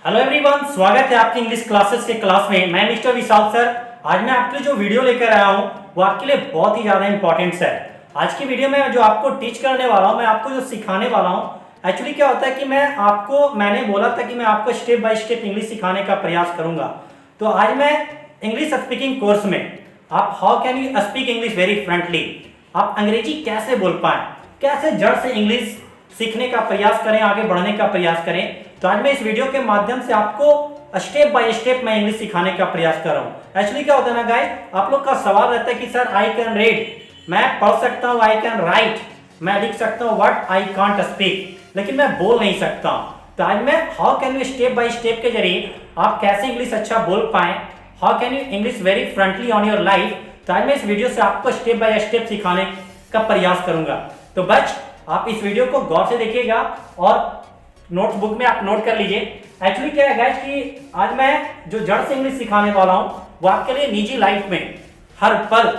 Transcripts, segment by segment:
Hello everyone, स्वागत है आपकी इंग्लिश क्लासेस के क्लास में। मैं मिस्टर विशाल सर। आज मैं आपके लिए जो वीडियो लेकर आया हूँ वो आपके लिए बहुत ही ज़्यादा इंपॉर्टेंट है। आज की वीडियो में जो आपको टीच करने वाला हूँ, मैं आपको जो सिखाने वाला हूँ, एक्चुअली क्या होता है कि मैंने बोला था कि मैं आपको स्टेप बाय स्टेप इंग्लिश सिखाने का प्रयास करूंगा। तो आज मैं इंग्लिश स्पीकिंग कोर्स में आप how can you speak English very friendly, आप अंग्रेजी कैसे बोल पाएं, कैसे जड़ से इंग्लिश सीखने का प्रयास करें, आगे बढ़ने का प्रयास करें। तो आज मैं इस वीडियो के माध्यम से आपको स्टेप बाय स्टेप मैं इंग्लिश सिखाने का प्रयास कर रहा हूं। एक्चुअली क्या होता है ना गाइस, आप लोग का सवाल रहता है कि सर आई कैन रीड, मैं पढ़ सकता हूं, आई कैन राइट, मैं लिख सकता हूं, व्हाट आई कांट स्पीक, लेकिन मैं बोल नहीं सकता। तो आज मैं how can you step by step के जरिए आप कैसे इंग्लिश अच्छा बोल पाए, how can you English very friendly on your life. तो आज मैं इस वीडियो से आपको स्टेप बाय स्टेप सिखाने का प्रयास करूंगा। तो बच आप इस वीडियो को गौर से देखिएगा और नोटबुक में आप नोट कर लीजिए। एक्चुअली क्या है गाइस कि आज मैं जो जड़ से इंग्लिश सिखाने वाला हूं वो आपके लिए निजी लाइफ में हर पल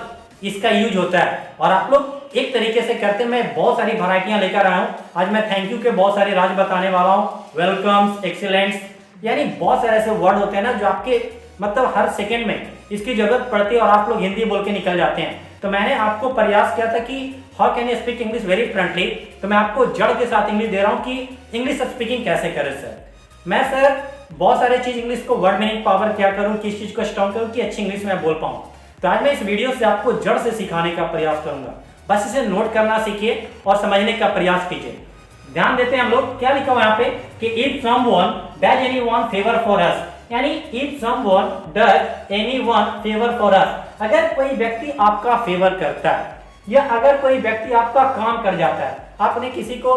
इसका यूज होता है और आप लोग एक तरीके से करते हैं। मैं बहुत सारी वैरायटियां लेकर आया हूं। आज मैं थैंक यू के बहुत सारे राज बताने वाला हूं, वेलकम्स, एक्सीलेंट्स, यानी बहुत सारे ऐसे वर्ड होते हैं ना जो आपके मतलब हर सेकेंड में इसकी जरूरत पड़ती है और आप लोग हिंदी बोल के निकल जाते हैं। तो मैंने आपको प्रयास किया था कि how can you speak English very friendly. तो मैं आपको जड़ के साथ इंग्लिश दे रहा हूं कि इंग्लिश स्पीकिंग कैसे करें सर। मैं सर बहुत सारे चीज इंग्लिश को वर्ड मीनिंग पावर क्या करूं, किस चीज को स्ट्रॉन्ग करूं कि अच्छी इंग्लिश में बोल पाऊं। तो आज मैं इस वीडियो से आपको जड़ से सिखाने का प्रयास करूंगा। बस इसे नोट करना सीखिए और समझने का प्रयास कीजिए। ध्यान देते हैं हम लोग, क्या लिखा हुआ यहाँ पे कि if someone does anyone favour for us, यानी if someone does anyone favour for us, अगर कोई व्यक्ति आपका फेवर करता है या अगर कोई व्यक्ति आपका काम कर जाता है, आपने किसी को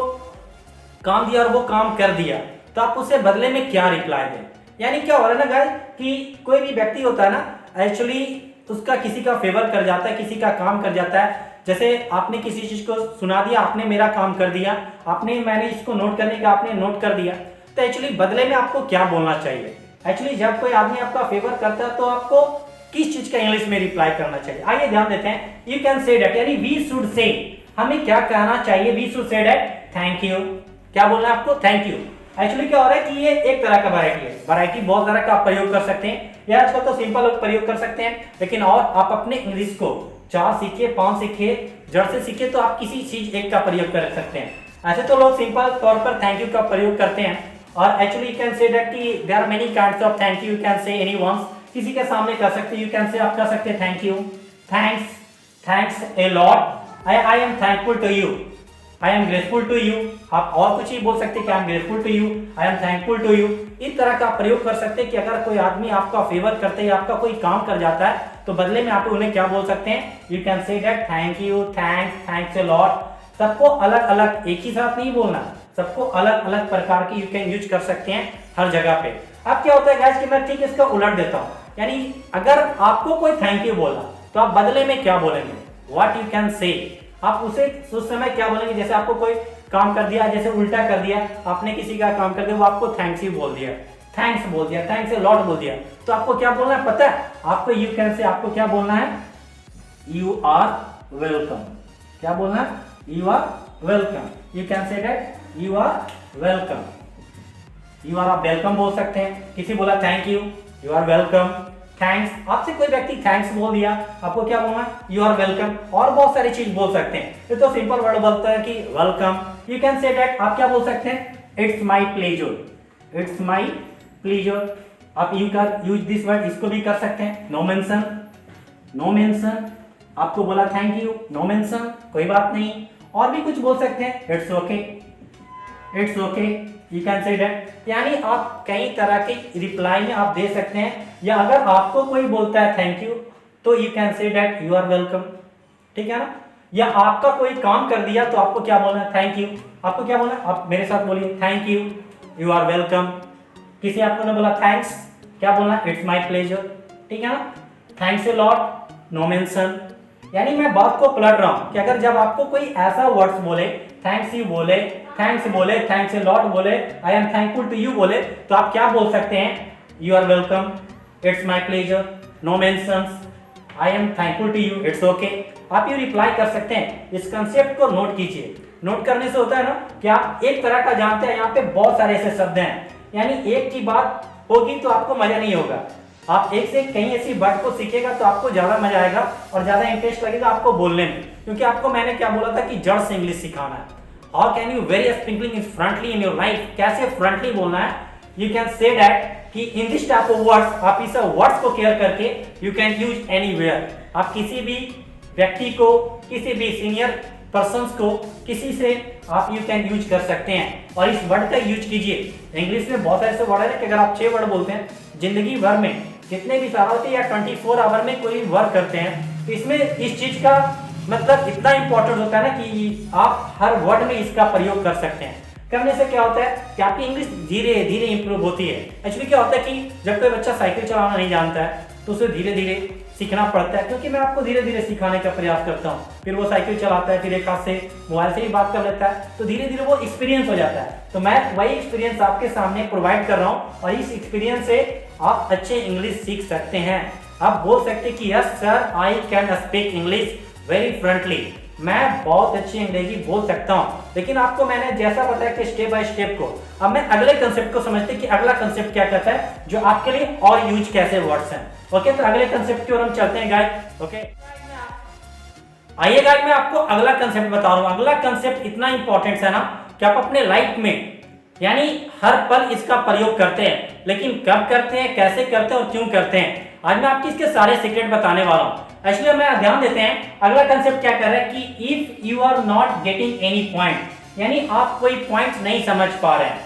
काम दिया और वो काम कर दिया, तो आप उसे बदले में क्या रिप्लाई दें। यानी क्या हो रहा है ना गाइस कि कोई भी व्यक्ति होता है ना, एक्चुअली उसका किसी का फेवर कर जाता है, किसी का काम कर जाता है। जैसे आपने किसी चीज को सुना दिया, आपने मेरा काम कर दिया, मैंने इसको नोट करने का आपने नोट कर दिया, तो एक्चुअली बदले में आपको क्या बोलना चाहिए। एक्चुअली जब कोई आदमी आपका फेवर करता है तो आपको किस चीज का इंग्लिश में रिप्लाई करना चाहिए। आइए ध्यान देते हैं। यू कैन से दैट, यानी वी शुड से, हमें क्या कहना चाहिए। We should say that thank you, क्या बोलना है आपको, थैंक यू। एक्चुअली क्या हो रहा है कि ये एक तरह का वैरायटी है, वैरायटी बहुत तरह का आप प्रयोग कर सकते हैं, या आजकल तो सिंपल लोग प्रयोग कर सकते हैं, लेकिन और आप अपने इंग्लिश को 4 सीखिए, 5 सीखिए, जड़ से सीखिए, तो आप किसी चीज एक का प्रयोग कर सकते हैं। ऐसे तो लोग सिंपल तौर पर थैंक यू का प्रयोग करते हैं। और actually you can say that कि there are many kinds of thank you. You can say anyone, किसी के सामने कर सकते हैं, यू कैन से आप कर सकते हैं thank you, thanks, thanks a lot, I am thankful to you, I am grateful to you. आप और कुछ ही बोल सकते हैं कि I am grateful to you, I am thankful to you. इस तरह का प्रयोग कर सकते हैं कि अगर कोई आदमी आपका फेवर करते हैं, आपका कोई काम कर जाता है, तो बदले में आप उन्हें क्या बोल सकते हैं। You can say that thank you, thanks, thanks a lot. सबको अलग अलग, एक ही साथ नहीं बोलना, सबको अलग अलग प्रकार की यू कैन यूज कर सकते हैं हर जगह पे। अब क्या होता है गाइस कि मैं ठीक इसका उलट देता हूँ, यानी अगर आपको कोई थैंक यू बोला तो आप बदले में क्या बोलेंगे, व्हाट यू कैन से। आप उसे उस समय क्या बोलेंगे, जैसे आपको कोई काम कर दिया, जैसे उल्टा कर दिया, आपने किसी का काम कर दिया, वो आपको थैंक्स यू बोल दिया, थैंक्स बोल दिया, थैंक्स ए लॉट बोल दिया, तो आपको क्या बोलना है पता है आपको। यू कैन से आपको क्या बोलना है, यू आर वेलकम। क्या बोलना है, you are welcome. You can say that you are welcome, you are, आप वेलकम बोल सकते हैं। किसी बोला thank you, you are welcome, thanks, आपसे कोई व्यक्ति थैंक्स बोल दिया, आपको क्या बोलना, यू आर वेलकम। और बहुत सारी चीज बोल सकते हैं, ये तो सिंपल वर्ड बोलता है कि welcome. You can say that, आप क्या बोल सकते हैं, it's my pleasure, it's my pleasure. आप you can use this word, इसको भी कर सकते हैं। नो मेंशन, नो मेंशन, आपको बोला थैंक यू, नो मेंशन, कोई बात नहीं। और भी कुछ बोल सकते हैं, it's okay, it's okay, you can say that. यानी आप कई तरह के रिप्लाई में आप दे सकते हैं, या अगर आपको कोई बोलता है थैंक यू तो you can say that you are welcome, ठीक है ना। या आपका कोई काम कर दिया तो आपको क्या बोलना है, थैंक यू। आपको क्या बोलना है, आप मेरे साथ बोलिए, thank you, you are welcome. किसी आपको ने बोला थैंक्स, क्या बोलना, इट्स माई प्लेजर, ठीक है ना। Thanks a lot, no mention. यानी मैं बात को पलट रहा हूं कि अगर जब आपको कोई ऐसा वर्ड्स बोले, थैंक्स यू बोले, थैंक्स बोले, थैंक्स ए लॉट बोले, I am thankful to you बोले, तो आप क्या बोल सकते हैं, you are welcome, it's my pleasure, no mentions, I am thankful to you, it's okay. आप ये रिप्लाई कर सकते हैं। इस कंसेप्ट को नोट कीजिए। नोट करने से होता है ना कि आप एक तरह का जानते हैं, यहाँ पे बहुत सारे ऐसे शब्द हैं यानी एक की बात होगी तो आपको मजा नहीं होगा। आप एक से कहीं ऐसी वर्ड को सीखेगा तो आपको ज्यादा मजा आएगा और ज्यादा इंटरेस्ट लगेगा आपको बोलने में, क्योंकि आपको मैंने क्या बोला था कि जड़ से इंग्लिश सिखाना है। How can you very speaking is frontly in your life, कैसे फ्रंटली बोलना है। यू कैन से दैट कि in this type of words, आप इस वर्ड्स को केयर करके यू कैन यूज एनीवेयर। आप किसी भी व्यक्ति को, किसी भी सीनियर पर्सन्स को, किसी से आप यू कैन यूज कर सकते हैं और इस वर्ड का यूज कीजिए। इंग्लिश में बहुत ऐसे वर्ड है कि अगर आप 6 वर्ड बोलते हैं जिंदगी भर में जितने भी सारा होते हैं या 24 आवर में कोई भी वर्क करते हैं, तो इसमें इस चीज का मतलब इतना इंपॉर्टेंट होता है ना कि आप हर वर्ड में इसका प्रयोग कर सकते हैं। करने से क्या होता है कि आपकी इंग्लिश धीरे धीरे इंप्रूव होती है। एक्चुअली क्या होता है कि जब कोई बच्चा साइकिल चलाना नहीं जानता है तो उसे धीरे धीरे सीखना पड़ता है, क्योंकि मैं आपको धीरे धीरे सिखाने का प्रयास करता हूँ। फिर वो साइकिल चलाता है, फिर एक हाथ से मोबाइल से ही बात कर लेता है, तो धीरे धीरे वो एक्सपीरियंस हो जाता है। तो मैं वही एक्सपीरियंस आपके सामने प्रोवाइड कर रहा हूँ और इस एक्सपीरियंस से आप अच्छे इंग्लिश सीख सकते हैं। आप बोल सकते हैं कि yes sir I can speak English very frontly, मैं बहुत अच्छी अंग्रेजी बोल सकता हूँ। लेकिन आपको मैंने जैसा बताया कि स्टेप बाय स्टेप को, अब मैं अगले कंसेप्ट को समझते कि अगला कंसेप्ट क्या कहता है जो आपके लिए और यूज कैसे वर्ड्स हैं। ओके, तो अगले कंसेप्ट की ओर हम चलते हैं गाइस। ओके, आइए गाइस, मैं आपको अगला कंसेप्ट बता रहा हूँ। अगला कंसेप्ट इतना इंपॉर्टेंट है ना कि आप अपने लाइफ में यानी हर पल इसका प्रयोग करते हैं, लेकिन कब करते हैं, कैसे करते हैं और क्यों करते हैं, आज मैं आपको इसके सारे सीक्रेट बताने वाला हूँ। एक्चुअली मैं ध्यान देते हैं अगला कंसेप्ट क्या कर रहा है कि if you are not getting any point, यानी आप कोई पॉइंट नहीं समझ पा रहे हैं,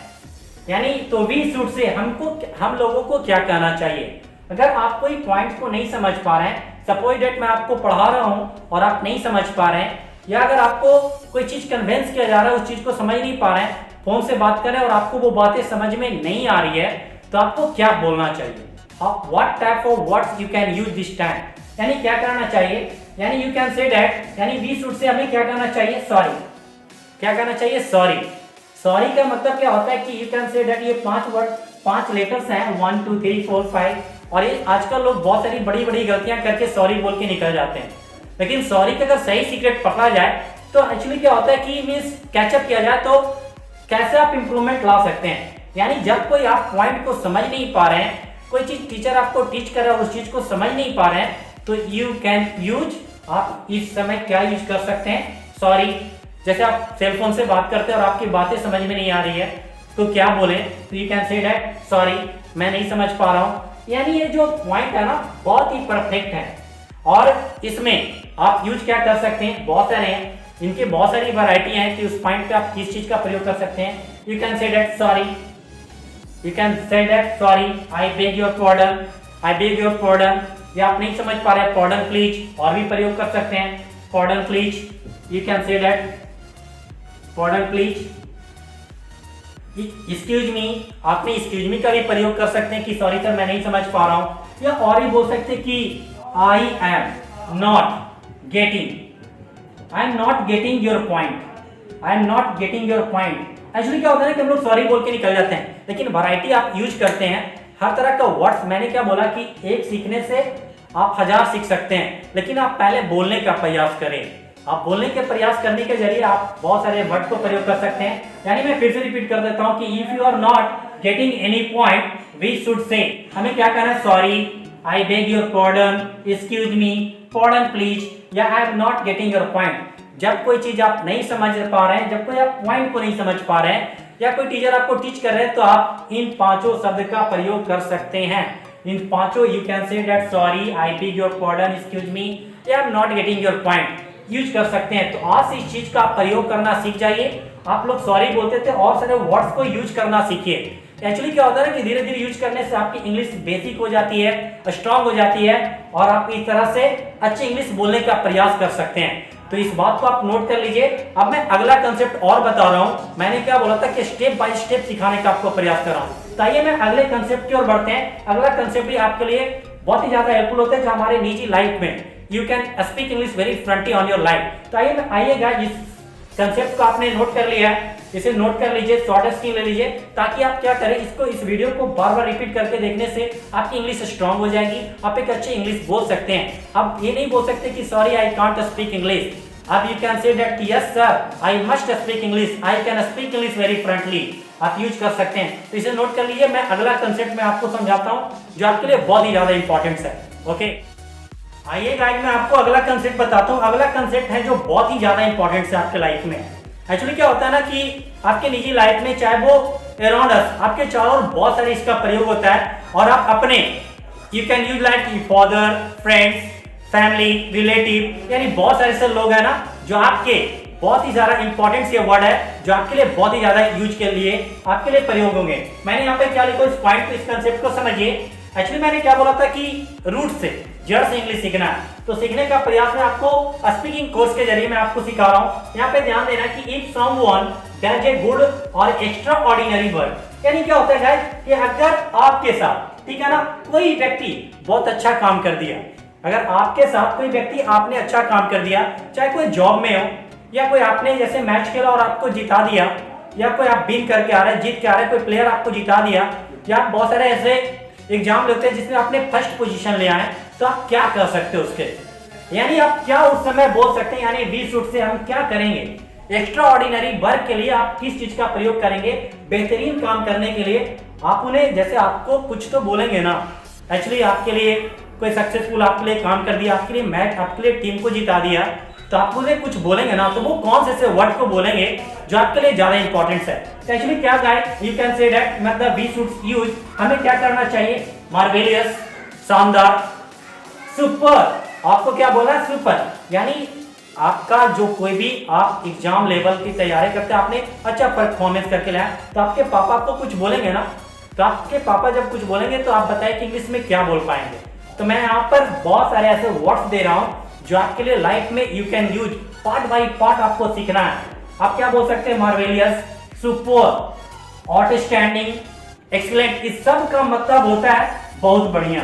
यानी तो वी शुड से हम लोगों को क्या कहना चाहिए। अगर आप कोई पॉइंट को नहीं समझ पा रहे हैं, सपोज दैट मैं आपको पढ़ा रहा हूं और आप नहीं समझ पा रहे हैं, या अगर आपको कोई चीज कन्विंस किया जा रहा है उस चीज को समझ नहीं पा रहे हैं, फोन से बात करें और आपको वो बातें समझ में नहीं आ रही है, तो आपको क्या बोलना चाहिए। What type of words you can use this time, यानी क्या करना चाहिए, यानी यू कैन से दैट, यानी वी शुड से हमें क्या करना चाहिए, सॉरी। क्या करना चाहिए, सॉरी। सॉरी का मतलब क्या होता है कि यू कैन से दैट, ये 5 वर्ड 5 लेटर्स हैं 1 2 3 4 5, और ये आजकल लोग बहुत सारी बड़ी बड़ी गलतियां करके सॉरी बोल के निकल जाते हैं। लेकिन सॉरी का अगर सही सीक्रेट पकड़ा जाए तो एक्चुअली क्या होता है कि मींस कैचअप किया जाए तो कैसे आप इंप्रूवमेंट ला सकते हैं। यानी जब कोई आप पॉइंट को समझ नहीं पा रहे हैं, कोई चीज टीचर आपको टीच कर रहा है उस चीज को समझ नहीं पा रहे हैं, तो यू कैन यूज, आप इस समय क्या यूज कर सकते हैं, सॉरी। जैसे आप सेलफोन से बात करते हैं और आपकी बातें समझ में नहीं आ रही है तो क्या बोले, तो you can say that sorry, मैं नहीं समझ पा रहा हूं। यानी ये जो पॉइंट है ना बहुत ही परफेक्ट है, और इसमें आप यूज क्या कर सकते हैं, बहुत सारे हैं, इनके बहुत सारी वैरायटी हैं कि उस पॉइंट पे आप किस चीज का प्रयोग कर सकते हैं। You can say that sorry, you can say that sorry, I beg your pardon, I beg your pardon, या आप नहीं समझ पा रहे पार्डन प्लीज, और भी प्रयोग कर सकते हैं pardon please, you can say that pardon please. Excuse me, आपने एक्सक्यूज मी का भी प्रयोग कर सकते हैं कि सॉरी सर मैं नहीं समझ पा रहा हूं, या और भी बोल सकते हैं कि I am not getting, I am not getting your point, I am not getting your point. Actually क्या होता है ना कि हम लोग सॉरी बोल के निकल जाते हैं, लेकिन वैरायटी आप यूज करते हैं हर तरह का वर्ड्स। मैंने क्या बोला कि एक सीखने से आप 1000 सीख सकते हैं, लेकिन आप पहले बोलने का प्रयास करें। आप बोलने के प्रयास करने के जरिए आप बहुत सारे वर्ड को प्रयोग कर सकते हैं। यानी मैं फिर से रिपीट कर देता हूं कि if you are not getting any point we should say, हमें क्या कहना है, sorry, I beg your pardon, excuse me, pardon please, या I am not getting your point. जब कोई चीज आप नहीं समझ पा रहे हैं, जब कोई आप पॉइंट को नहीं समझ पा रहे हैं, या कोई टीचर आपको टीच कर रहे हैं, तो आप इन 5 शब्द का प्रयोग कर सकते हैं। इन 5 you can say that sorry, I beg your pardon, excuse me, या I am not getting your point use कर सकते हैं। तो आज से इस चीज का प्रयोग करना सीख जाइए। आप लोग सॉरी बोलते थे और सारे वर्ड्स को यूज करना सीखिए। एक्चुअली क्या होता है कि धीरे धीरे यूज करने से आपकी इंग्लिश बेसिक हो जाती है, स्ट्रांग हो जाती है, और आप इस तरह से अच्छी इंग्लिश बोलने का प्रयास कर सकते हैं। तो इस बात को आप नोट कर लीजिए। अब मैं अगला कंसेप्ट और बता रहा हूं। मैंने क्या बोला था कि स्टेप बाय स्टेप सिखाने का आपको प्रयास कर रहा हूं। तो आइए मैं अगले कंसेप्ट की ओर बढ़ते हैं। अगला कंसेप्ट भी आपके लिए बहुत ही ज्यादा हेल्पफुल होता है, जो हमारे निजी लाइफ में you can speak English very frontly on your life. तो आइएगा, इस कंसेप्ट को आपने नोट कर लिया है, इसे नोट कर लीजिए, शॉर्ट स्क्रीन ले लीजिए, ताकि आप क्या करें, इस वीडियो को बार बार रिपीट करके देखने से आपकी इंग्लिश स्ट्रांग हो जाएगी, आप एक अच्छी इंग्लिश बोल सकते हैं। अब ये नहीं बोल सकते कि sorry I can't speak English, अब you can say that yes sir I must speak English, I can speak English very fluently. आप यूज कर सकते हैं। तो इसे नोट कर लीजिए। मैं अगला कंसेप्ट में आपको समझाता हूँ जो आपके लिए बहुत ही ज्यादा इंपॉर्टेंट है। ओके, आइए गाइस मैं आपको अगला कंसेप्ट बताता हूँ। अगला कंसेप्ट है जो बहुत ही ज्यादा इंपॉर्टेंट है आपके लाइफ में। एक्चुअली क्या होता है ना कि आपके निजी लाइफ में चाहे वो अराउंड अस, आपके चारों ओर बहुत सारे इसका प्रयोग होता है और आप अपने you can use like father, friends, family, relative, यानी बहुत सारे ऐसे लोग हैं ना जो आपके बहुत ही ज्यादा इंपॉर्टेंट ये वर्ड है जो आपके लिए बहुत ही ज्यादा यूज के लिए आपके लिए प्रयोग होंगे। मैंने यहाँ पे क्या लिखा इस पॉइंट, इस कंसेप्ट को समझिए। एक्चुअली मैंने क्या बोला था कि रूट से, जड़ से इंग्लिश सीखना है, तो सीखने का प्रयास में आपको स्पीकिंग कोर्स के जरिए मैं आपको सिखा रहा हूँ। यहाँ पे ध्यान देना कि if someone does a good और एक्स्ट्रा ऑर्डिनरी वर्क, यानी क्या होता है गाइस कि अगर आपके साथ, ठीक है ना, कोई व्यक्ति बहुत अच्छा काम कर दिया, अगर आपके साथ कोई व्यक्ति आपने अच्छा काम कर दिया, चाहे कोई जॉब में हो या कोई आपने जैसे मैच खेला और आपको जिता दिया, या कोई आप विन करके आ रहे हैं, जीत के आ रहे हैं, कोई प्लेयर आपको जिता दिया, या आप बहुत सारे ऐसे एग्जाम लेते हैं जिसमें आपने फर्स्ट पोजीशन ले आए, तो आप क्या कर सकते हो उसके, यानी आप क्या उस समय बोल सकते हैं, यानी वी शुड से हम क्या करेंगे, एक्स्ट्रा ऑर्डिनरी वर्क के लिए आप किस चीज का प्रयोग करेंगे, बेहतरीन काम करने के लिए आप उन्हें, जैसे आपको कुछ तो बोलेंगे ना। एक्चुअली आपके लिए कोई सक्सेसफुल आपके लिए काम कर दिया, आपके लिए मैच, आपके लिए टीम को जिता दिया, तो आप उन्हें कुछ बोलेंगे ना, तो वो कौन से ऐसे वर्ड को बोलेंगे जो आपके लिए ज्यादा इंपॉर्टेंट है। तो एक्चुअली क्या guys you can say that मतलब वी शुड यूज, हमें क्या करना चाहिए, मार्वेलियस, शानदार, सुपर। आपको क्या बोला है, सुपर, यानी आपका जो कोई भी आप एग्जाम लेवल की तैयारी करते हैं, आपने अच्छा परफॉर्मेंस करके लाया, तो आपके पापा आपको कुछ बोलेंगे ना, तो आपके पापा जब कुछ बोलेंगे तो आप बताइए कि इंग्लिश में क्या बोल पाएंगे। तो मैं यहाँ पर बहुत सारे ऐसे वर्ड्स दे रहा हूँ जो आपके लिए लाइफ में you can use, part by part आपको सीखना है। आप क्या बोल सकते हैं, मार्वेलियस, सुपर, आउटस्टैंडिंग, एक्सीलेंट, इस सब का मतलब होता है बहुत बढ़िया,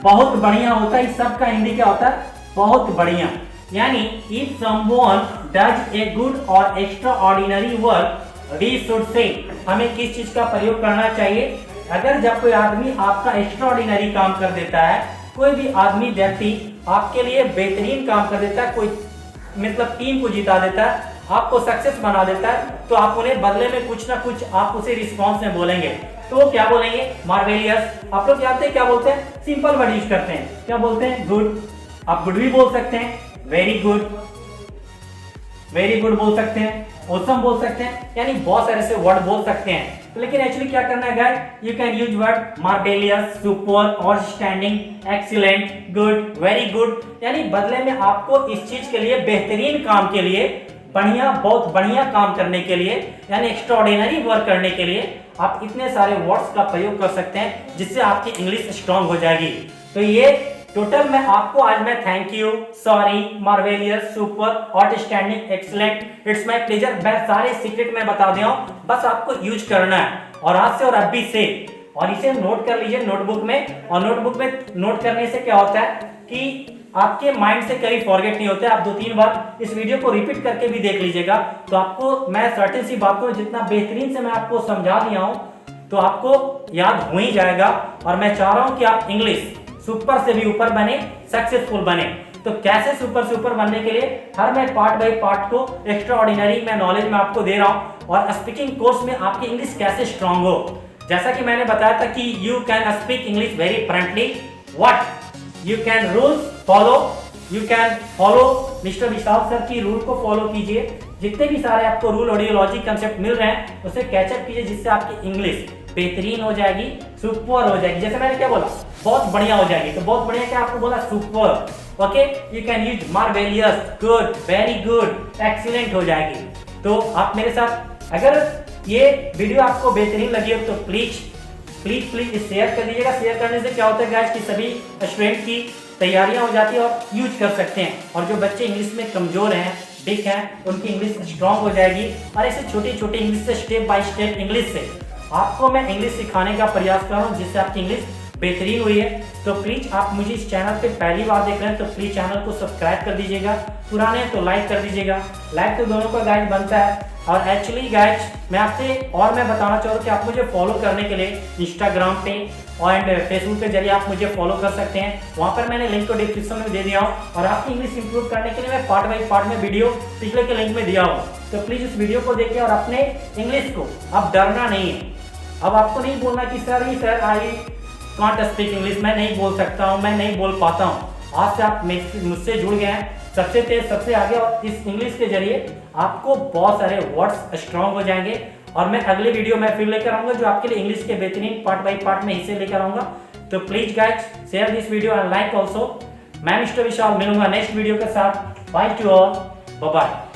बहुत बढ़िया होता है। इस सब का हिंदी क्या होता है, बहुत बढ़िया। यानी if someone does a good और extraordinary work we should say, हमें किस चीज का प्रयोग करना चाहिए, अगर जब कोई आदमी आपका एक्स्ट्रा ऑर्डिनरी काम कर देता है, कोई भी आदमी व्यक्ति आपके लिए बेहतरीन काम कर देता है, कोई मतलब टीम को जिता देता है, आपको सक्सेस बना देता है, तो आप उन्हें बदले में कुछ ना कुछ आप उसे रिस्पॉन्स में बोलेंगे, तो वो क्या बोलेंगे, मार्वेलियस। आप लोग जानते हैं क्या बोलते हैं, सिंपल वर्ड यूज करते हैं, क्या बोलते हैं, गुड। आप गुड भी बोल सकते हैं, वेरी गुड, वेरी गुड बोल सकते हैं, ऑसम बोल सकते हैं, यानी बहुत सारे से वर्ड बोल सकते हैं। लेकिन एक्चुअली क्या करना है guys, you can use word marvellous, super, outstanding, excellent, good, very good, यानी बदले में आपको इस चीज के लिए, बेहतरीन काम के लिए, बढ़िया, बहुत बढ़िया काम करने के लिए, यानी एक्स्ट्रा ऑर्डिनरी वर्क करने के लिए आप इतने सारे वर्ड्स का प्रयोग कर सकते हैं जिससे आपकी इंग्लिश स्ट्रांग हो जाएगी। तो ये टोटल मैं आपको आज मैं thank you, sorry, marvellous, super, outstanding, excellent, it's my pleasure, मैं सारे सीक्रेट में बता दिया हूं, बस आपको यूज करना है और आज से और अभी से, और इसे नोट कर लीजिए नोटबुक में। और नोटबुक में नोट करने से क्या होता है कि आपके माइंड से कभी फॉरगेट नहीं होता है। आप 2-3 बार इस वीडियो को रिपीट करके भी देख लीजिएगा, तो आपको मैं सर्टेन सी बात को जितना बेहतरीन से मैं आपको समझा दिया हूं तो आपको याद हो ही जाएगा। और मैं चाह रहा हूं कि आप इंग्लिश सुपर से भी ऊपर बने, सक्सेसफुल बने। तो कैसे सुपर से ऊपर बनने के लिए हर मैं पार्ट बाय पार्ट को एक्स्ट्रा ऑर्डिनरी मैं नॉलेज में आपको दे रहा हूं, और स्पीकिंग कोर्स में आपकी इंग्लिश कैसे स्ट्रांग हो। जैसा कि मैंने बताया था कि you can speak English very friendly, what you can rules follow, you can follow mister Vishal sir की रूल को फॉलो कीजिए। जितने भी सारे आपको रूल ऑडियोलॉजी कंसेप्ट मिल रहे हैं उसे कैचअप कीजिए, जिससे आपकी इंग्लिश बेहतरीन हो जाएगी, सुपर हो जाएगी। जैसे मैंने क्या बोला, बहुत बढ़िया हो जाएगी, तो बहुत बढ़िया क्या आपको बोला, super. Okay, you can use marvellous, good, very good, excellent हो जाएगी। तो आप मेरे साथ, अगर ये वीडियो आपको बेहतरीन लगी हो तो प्लीज प्लीज प्लीज शेयर कर दीजिएगा। शेयर करने से क्या होता है गाइस कि सभी स्टूडेंट की तैयारियां हो जाती है और यूज कर सकते हैं, और जो बच्चे इंग्लिश में कमजोर हैं, वीक हैं, उनकी इंग्लिश स्ट्रांग हो जाएगी। और ऐसे छोटी छोटी इंग्लिश से, स्टेप बाय स्टेप इंग्लिश से आपको मैं इंग्लिश सिखाने का प्रयास कर रहा हूँ, जिससे आपकी इंग्लिश बेहतरीन हुई है। तो प्लीज आप मुझे इस चैनल पे पहली बार देख रहे हैं तो प्लीज चैनल को सब्सक्राइब कर दीजिएगा, पुराने तो लाइक कर दीजिएगा। लाइक तो दोनों का गाइड बनता है, और एक्चुअली गाइज मैं आपसे और मैं बताना चाह रहा हूँ कि आप मुझे फॉलो करने के लिए इंस्टाग्राम पे और फेसबुक के जरिए आप मुझे फॉलो कर सकते हैं। वहाँ पर मैंने लिंक को डिस्क्रिप्शन में दे दिया हूँ और आपकी इंग्लिश इंप्रूव करने के लिए मैं पार्ट बाई पार्ट में वीडियो पिछले के लिंक में दिया हूँ। तो प्लीज़ इस वीडियो को देखिए और अपने इंग्लिश को अब डरना नहीं है। अब आपको नहीं बोलना कि sir I can't speak English, मैं नहीं बोल सकता हूँ, मैं नहीं बोल पाता हूँ। आज से आप मुझसे जुड़ गए हैं सबसे तेज सबसे आगे, और इस इंग्लिश के जरिए आपको बहुत सारे वर्ड्स स्ट्रॉन्ग हो जाएंगे। और मैं अगले वीडियो में फिर लेकर आऊंगा जो आपके लिए इंग्लिश के बेहतरीन पार्ट बाई पार्ट में हिस्से लेकर आऊंगा। तो please guys share this video and like also. मैं मिस्टर विशाल मिलूंगा नेक्स्ट वीडियो के साथ। Bye to all, bye bye.